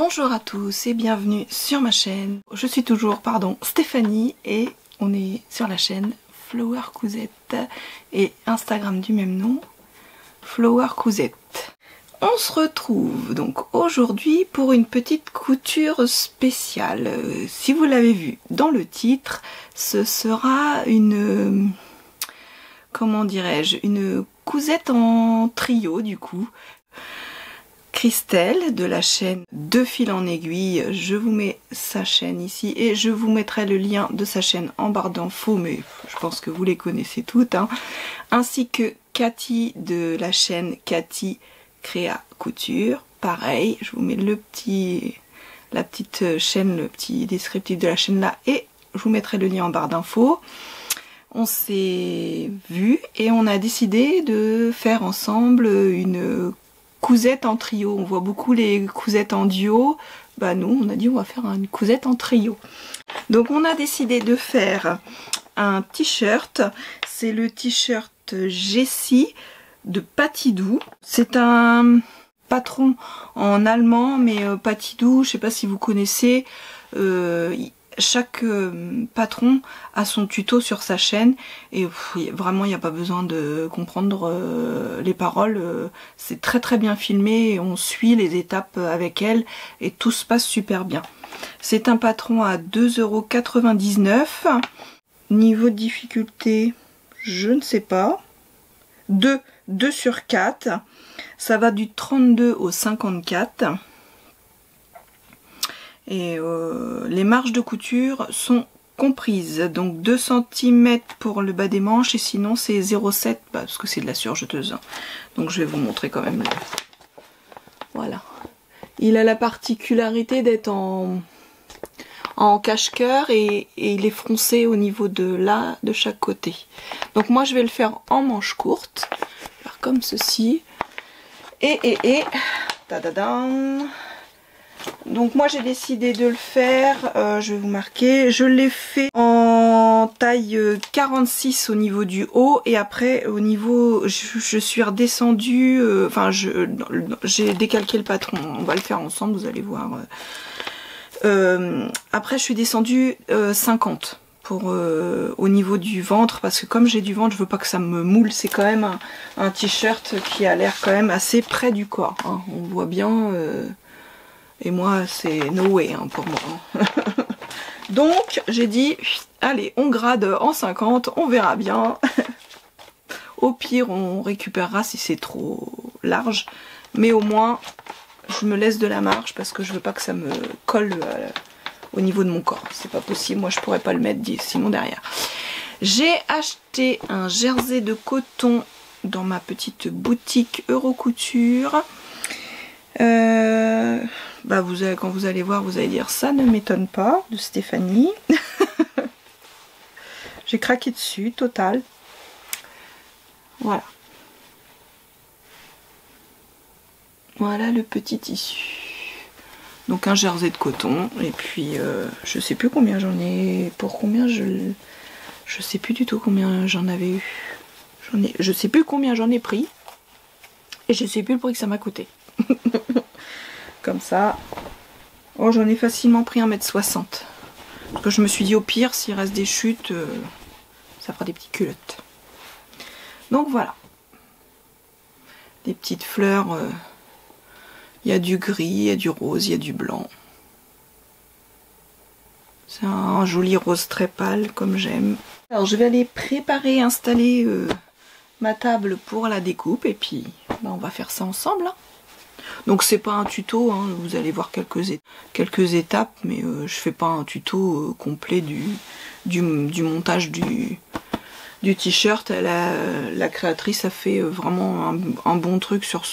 Bonjour à tous et bienvenue sur ma chaîne. Je suis toujours, Stéphanie et on est sur la chaîne Flower Cousette et Instagram du même nom, Flower Cousette. On se retrouve donc aujourd'hui pour une petite couture spéciale. Si vous l'avez vu dans le titre, ce sera une, comment dirais-je, une cousette en trio du coup. Christelle de la chaîne De Fil en Aiguille, je vous mets sa chaîne ici et je vous mettrai le lien de sa chaîne en barre d'infos, mais je pense que vous les connaissez toutes, hein. Ainsi que Cathy de la chaîne Cathy Créa Couture, pareil, je vous mets la petite chaîne, le petit descriptif de la chaîne là et je vous mettrai le lien en barre d'infos. On s'est vu et on a décidé de faire ensemble une cousette en trio. On voit beaucoup les cousettes en duo. Bah nous on a dit on va faire une cousette en trio. Donc on a décidé de faire un t-shirt. C'est le t-shirt Jessie de Patidou. C'est un patron en allemand, mais Patidou, je sais pas si vous connaissez. Chaque patron a son tuto sur sa chaîne et vraiment il n'y a pas besoin de comprendre les paroles, c'est très bien filmé et on suit les étapes avec elle et tout se passe super bien. C'est un patron à 2,99 €. Niveau de difficulté, je ne sais pas. 2 sur 4. Ça va du 32 au 54. Et les marges de couture sont comprises, donc 2 cm pour le bas des manches et sinon c'est 0,7 parce que c'est de la surjeteuse. Donc je vais vous montrer quand même. Voilà. Il a la particularité d'être en cache-cœur et il est froncé au niveau de chaque côté. Donc moi je vais le faire en manche courte, faire comme ceci. Et tadadam. Donc moi j'ai décidé de le faire, je vais vous marquer, je l'ai fait en taille 46 au niveau du haut et après au niveau, je suis redescendue, j'ai décalqué le patron, on va le faire ensemble, vous allez voir. Après je suis descendue 50 pour au niveau du ventre parce que comme j'ai du ventre je veux pas que ça me moule, c'est quand même un t-shirt qui a l'air quand même assez près du corps, hein. On voit bien... Et moi, c'est no way hein, pour moi. Donc, j'ai dit, allez, on grade en 50, on verra bien. Au pire, on récupérera si c'est trop large. Mais au moins, je me laisse de la marge parce que je veux pas que ça me colle au niveau de mon corps. C'est pas possible, moi je pourrais pas le mettre sinon derrière. J'ai acheté un jersey de coton dans ma petite boutique Eurocouture. Quand vous allez voir, vous allez dire ça ne m'étonne pas, de Stéphanie. J'ai craqué dessus, total. Voilà. Voilà le petit tissu. Donc un jersey de coton. Et puis je sais plus combien j'en ai. Pour combien je sais plus du tout combien j'en avais eu. Je sais plus combien j'en ai pris. Et je sais plus le prix que ça m'a coûté. Comme ça. Oh, j'en ai facilement pris 1,60 m. Parce que je me suis dit au pire, s'il reste des chutes, ça fera des petites culottes. Donc voilà. Des petites fleurs. Il y a du gris, il y a du rose, il y a du blanc. C'est un joli rose très pâle, comme j'aime. Alors je vais aller préparer, installer ma table pour la découpe. Et puis, on va faire ça ensemble, hein. Donc c'est pas un tuto, hein, vous allez voir quelques étapes, mais je fais pas un tuto complet du montage du t-shirt. La créatrice a fait vraiment un bon truc sur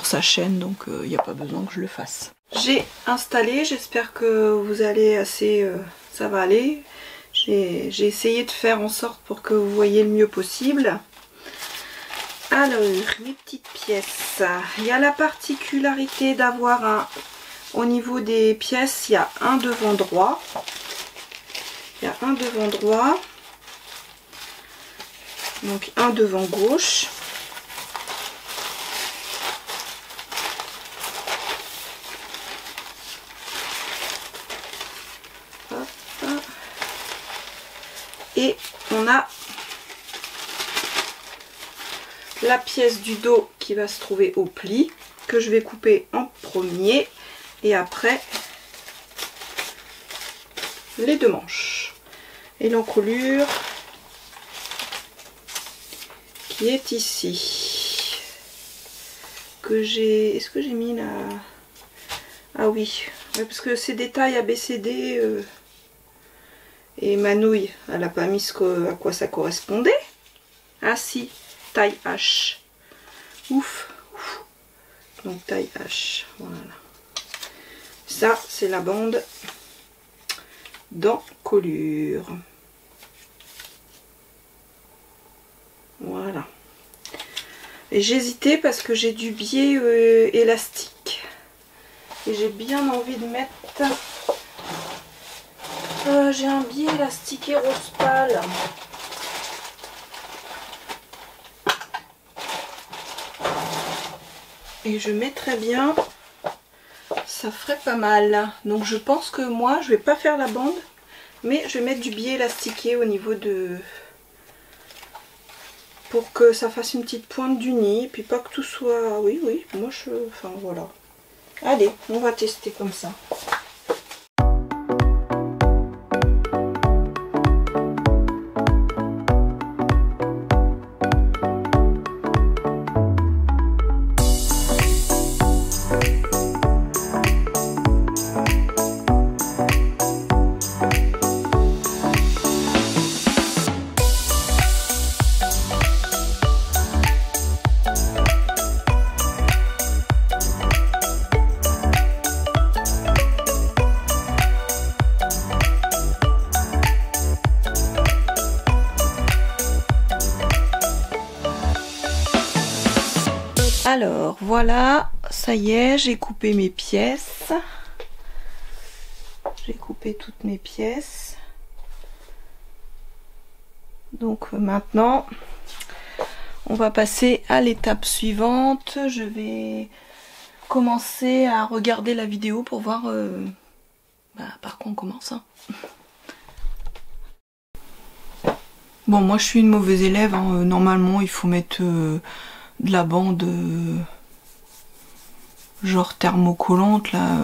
sa chaîne, donc il n'y a pas besoin que je le fasse. J'ai installé, j'espère que vous allez assez, ça va aller. J'ai essayé de faire en sorte pour que vous voyez le mieux possible. Alors, mes petites pièces. Il y a la particularité d'avoir au niveau des pièces, il y a un devant droit. Donc un devant gauche. on a la pièce du dos qui va se trouver au pli, que je vais couper en premier, et après les deux manches. Et l'encolure qui est ici, que j'ai... Est-ce que j'ai mis la... Ah oui, ouais, parce que c'est des tailles ABCD et ma nouille, elle n'a pas mis à quoi ça correspondait. Ah si, taille H. Ouf, ouf. Donc taille H, voilà. Ça, c'est la bande d'encolure. Voilà. Et j'hésitais parce que j'ai du biais élastique. Et j'ai bien envie de mettre... j'ai un biais élastiqué rose pâle. Et je mettrais bien... Ça ferait pas mal. Donc je pense que moi, je vais pas faire la bande. Mais je vais mettre du biais élastiqué au niveau de... Pour que ça fasse une petite pointe du nid. Et puis pas que tout soit... Oui, oui, moi je... Enfin voilà. Allez, on va tester comme ça. Alors voilà, ça y est, j'ai coupé mes pièces. J'ai coupé toutes mes pièces. Donc maintenant, on va passer à l'étape suivante. Je vais commencer à regarder la vidéo pour voir par quoi on commence. Hein. Bon, moi je suis une mauvaise élève. Hein. Normalement, il faut mettre... de la bande genre thermocollante là,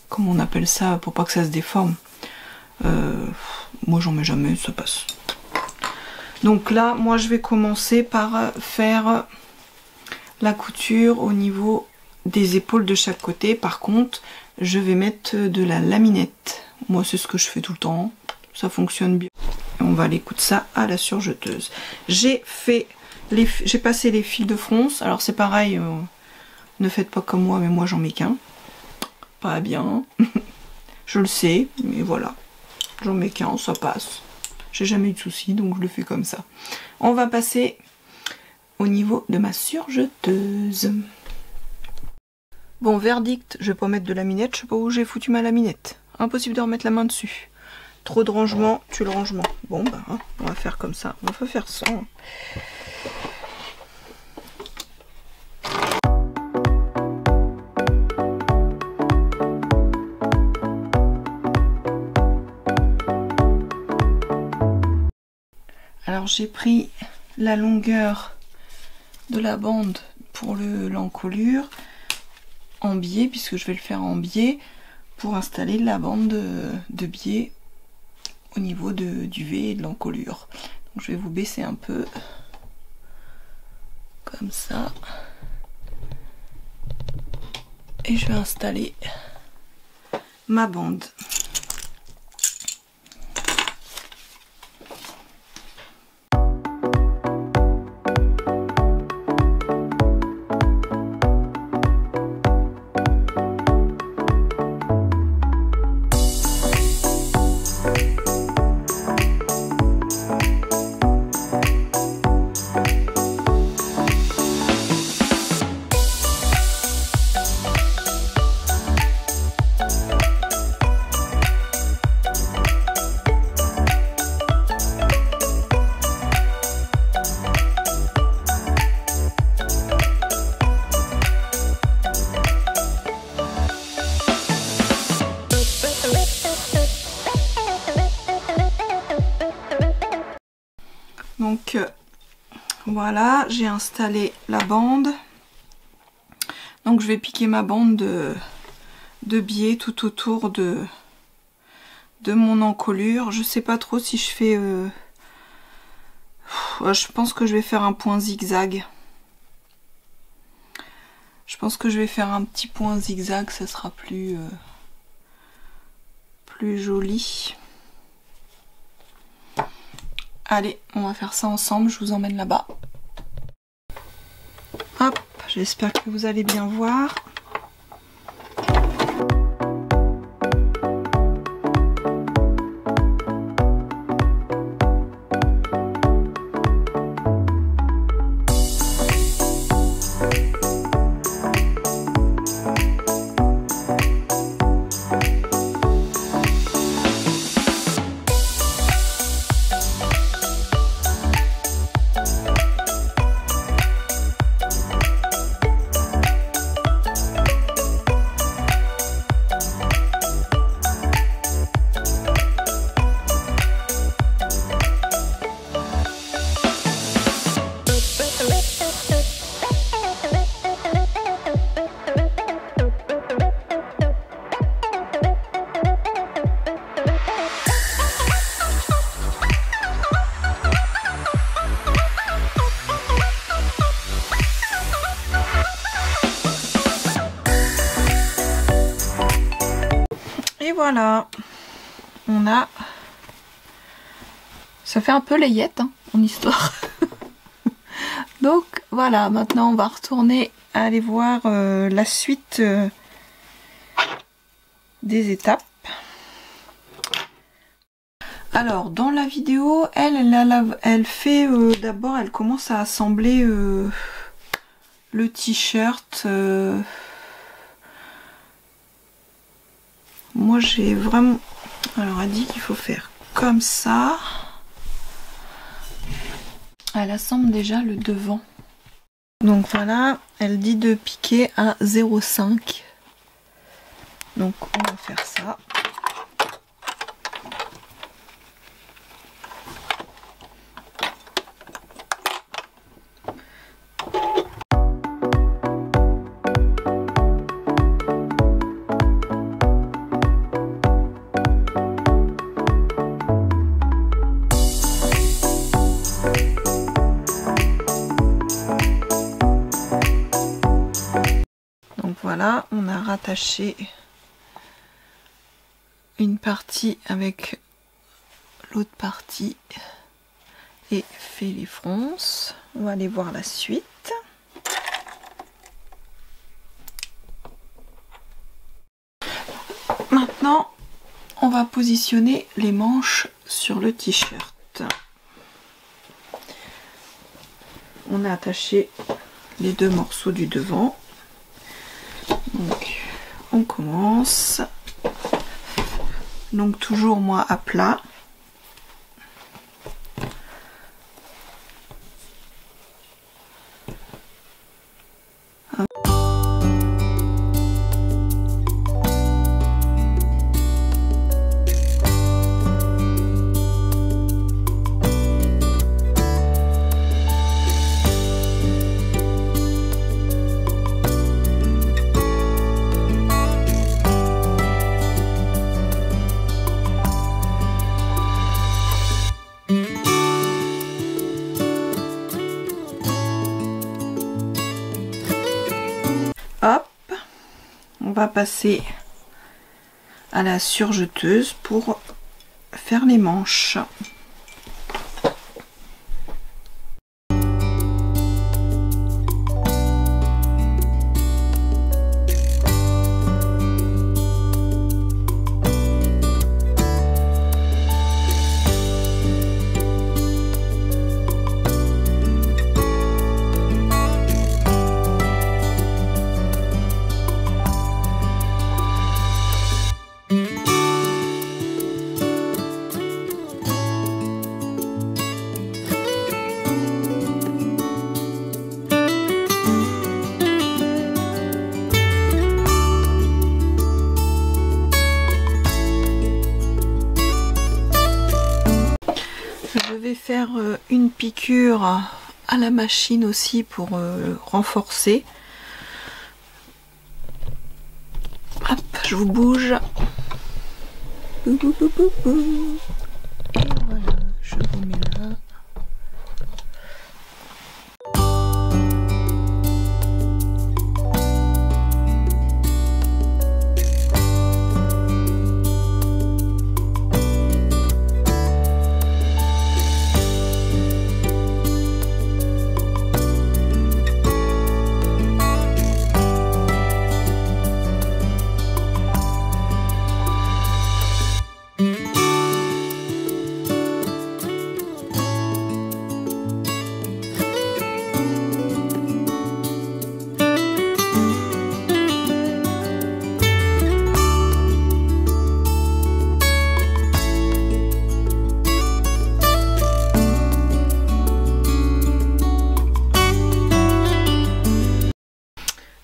comment on appelle ça, pour pas que ça se déforme. Moi j'en mets jamais, ça passe. Donc là moi je vais commencer par faire la couture au niveau des épaules de chaque côté. Par contre je vais mettre de la laminette, moi c'est ce que je fais tout le temps, ça fonctionne bien. Et on va aller coudre ça à la surjeteuse. J'ai passé les fils de fronce. Alors c'est pareil, ne faites pas comme moi, mais moi j'en mets qu'un. Pas bien. Je le sais, mais voilà. J'en mets qu'un, ça passe. J'ai jamais eu de soucis, donc je le fais comme ça. On va passer au niveau de ma surjeteuse. Bon, verdict, je vais pas mettre de laminette. Je sais pas où j'ai foutu ma laminette. Impossible de remettre la main dessus. Trop de rangement, tue le rangement. Bon, bah, hein, on va faire comme ça. On va faire ça. Hein. Alors j'ai pris la longueur de la bande pour l'encolure en biais, puisque je vais le faire en biais pour installer la bande de biais au niveau du V et de l'encolure. Donc je vais vous baisser un peu comme ça et je vais installer ma bande. Voilà, j'ai installé la bande. Donc je vais piquer ma bande de biais tout autour de mon encolure. Je sais pas trop si je fais... je pense que je vais faire un point zigzag. Je pense que je vais faire un petit point zigzag, ça sera plus joli. Allez, on va faire ça ensemble, je vous emmène là-bas. Hop, j'espère que vous allez bien voir. Et voilà, on a... Ça fait un peu layette, hein, en histoire. Donc voilà, maintenant on va retourner aller voir la suite des étapes. Alors dans la vidéo, elle fait d'abord, elle commence à assembler le t-shirt. Moi j'ai vraiment... Alors elle dit qu'il faut faire comme ça. Elle assemble déjà le devant. Donc voilà, elle dit de piquer à 0,5. Donc on va faire ça. Voilà, on a rattaché une partie avec l'autre partie et fait les fronces. On va aller voir la suite. Maintenant, on va positionner les manches sur le t-shirt. On a attaché les deux morceaux du devant. Donc on commence, donc toujours moi à plat. Hop, on va passer à la surjeteuse pour faire les manches. Je vais faire une piqûre à la machine aussi pour renforcer. Hop, je vous bouge. Bou, bou, bou, bou, bou. Et voilà, je vous mets là.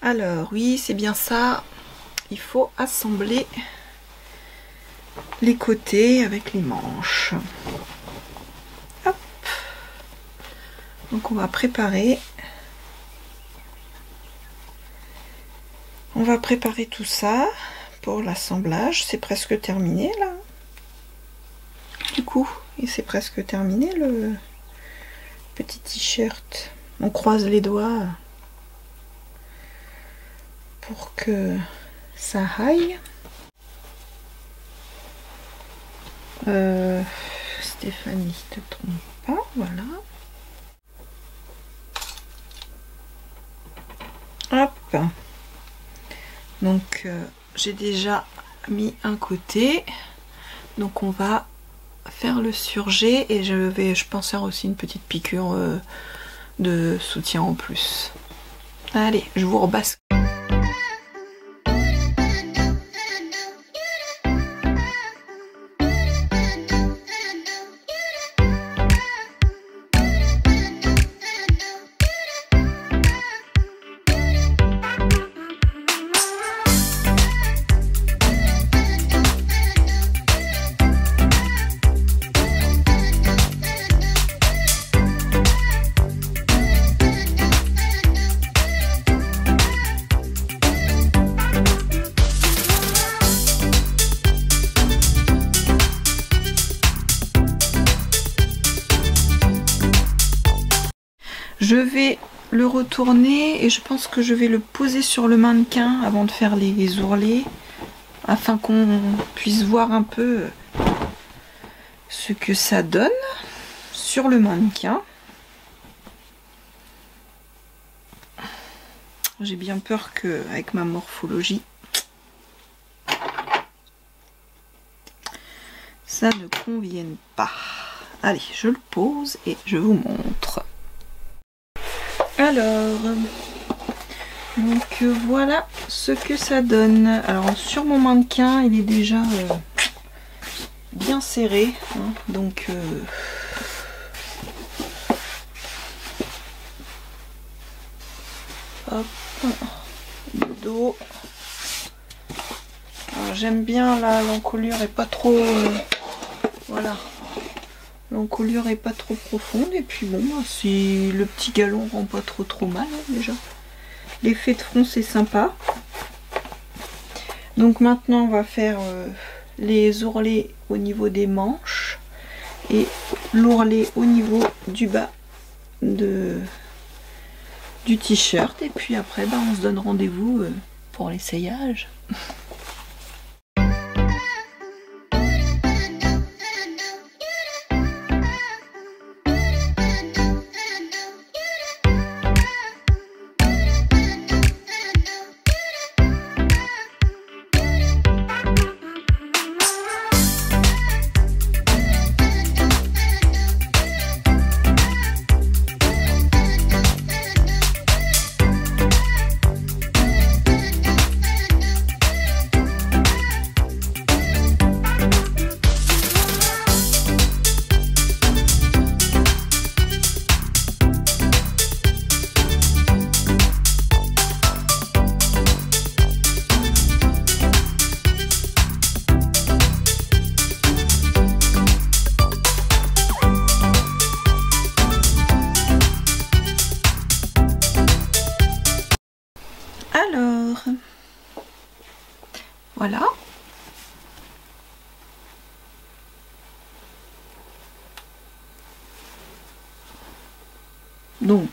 Alors oui, c'est bien ça, il faut assembler les côtés avec les manches. Hop. Donc on va préparer. On va préparer tout ça pour l'assemblage. C'est presque terminé là. Du coup, et c'est presque terminé le petit t-shirt. On croise les doigts pour que ça aille. Stéphanie, te trompe pas, voilà. Hop. Donc j'ai déjà mis un côté. Donc on va faire le surjet et je pense faire aussi une petite piqûre de soutien en plus. Allez, je vous rebasque. Je vais le retourner et je pense que je vais le poser sur le mannequin avant de faire les ourlets afin qu'on puisse voir un peu ce que ça donne sur le mannequin. J'ai bien peur que avec ma morphologie ça ne convienne pas. Allez, je le pose et je vous montre. Alors, donc voilà ce que ça donne. Alors sur mon mannequin, il est déjà bien serré, hein, donc hop, le dos. J'aime bien l'encolure est pas trop, voilà. L'encolure est pas trop profonde et puis bon, si le petit galon rend pas trop mal hein, déjà. L'effet de front c'est sympa. Donc maintenant on va faire les ourlets au niveau des manches et l'ourlet au niveau du bas du t-shirt et puis après on se donne rendez-vous pour l'essayage. livre. Voilà. Donc,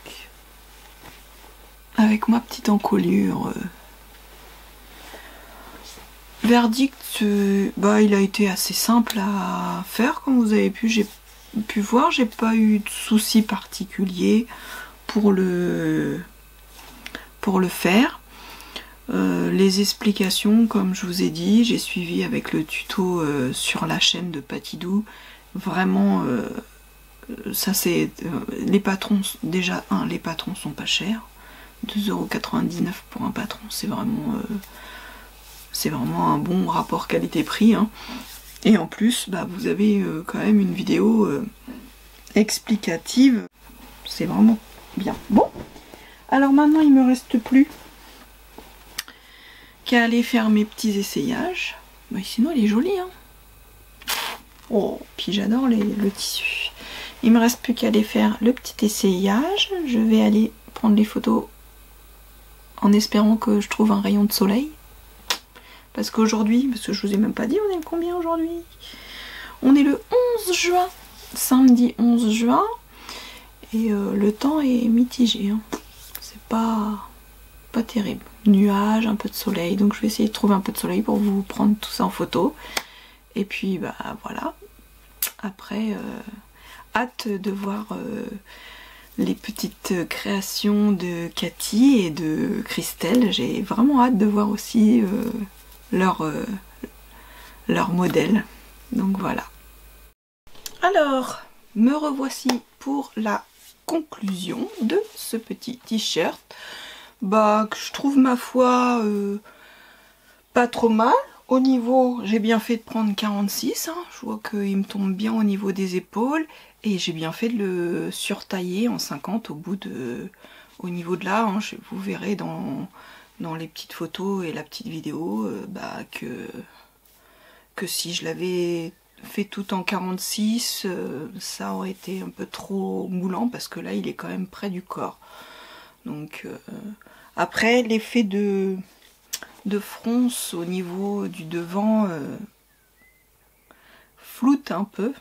avec ma petite encolure, verdict, bah il a été assez simple à faire, comme vous avez pu voir. J'ai pas eu de soucis particuliers pour le faire. Les explications, comme je vous ai dit, j'ai suivi avec le tuto sur la chaîne de Patidou. Vraiment, ça c'est... les patrons, déjà, les patrons sont pas chers. 2,99 € pour un patron, c'est vraiment un bon rapport qualité-prix. Hein. Et en plus, bah, vous avez quand même une vidéo explicative. C'est vraiment bien. Bon, alors maintenant il me reste plus qu'à aller faire mes petits essayages. Bah, sinon il est joli. Hein. Oh, puis j'adore le tissu. Il me reste plus qu'à aller faire le petit essayage. Je vais aller prendre les photos en espérant que je trouve un rayon de soleil. Parce qu'aujourd'hui, parce que je vous ai même pas dit, on est le combien aujourd'hui? On est le 11 juin, samedi 11 juin. Et le temps est mitigé. Hein. C'est pas terrible. Nuages, un peu de soleil. Donc je vais essayer de trouver un peu de soleil pour vous prendre tout ça en photo. Et puis bah voilà. Après, hâte de voir les petites créations de Cathy et de Christelle. J'ai vraiment hâte de voir aussi leur modèle. Donc voilà. Alors, me revoici pour la conclusion de ce petit t-shirt. Bah, que je trouve ma foi pas trop mal. Au niveau, j'ai bien fait de prendre 46, hein. Je vois qu'il me tombe bien au niveau des épaules. Et j'ai bien fait de le surtailler en 50 au niveau de là. Hein. Vous verrez dans les petites photos et la petite vidéo bah, que si je l'avais fait tout en 46, ça aurait été un peu trop moulant parce que là il est quand même près du corps. Donc après l'effet de fronce au niveau du devant floute un peu,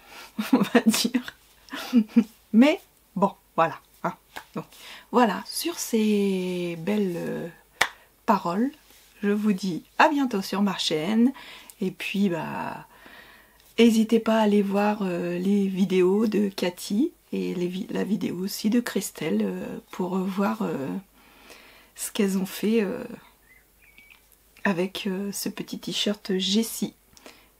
on va dire. Mais bon, voilà. Hein. Donc voilà, sur ces belles paroles, je vous dis à bientôt sur ma chaîne. Et puis bah n'hésitez pas à aller voir les vidéos de Cathy et la vidéo aussi de Christelle pour voir ce qu'elles ont fait avec ce petit t-shirt Jessie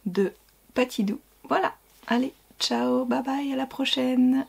de Patidou. Voilà, allez, ciao, bye bye, à la prochaine.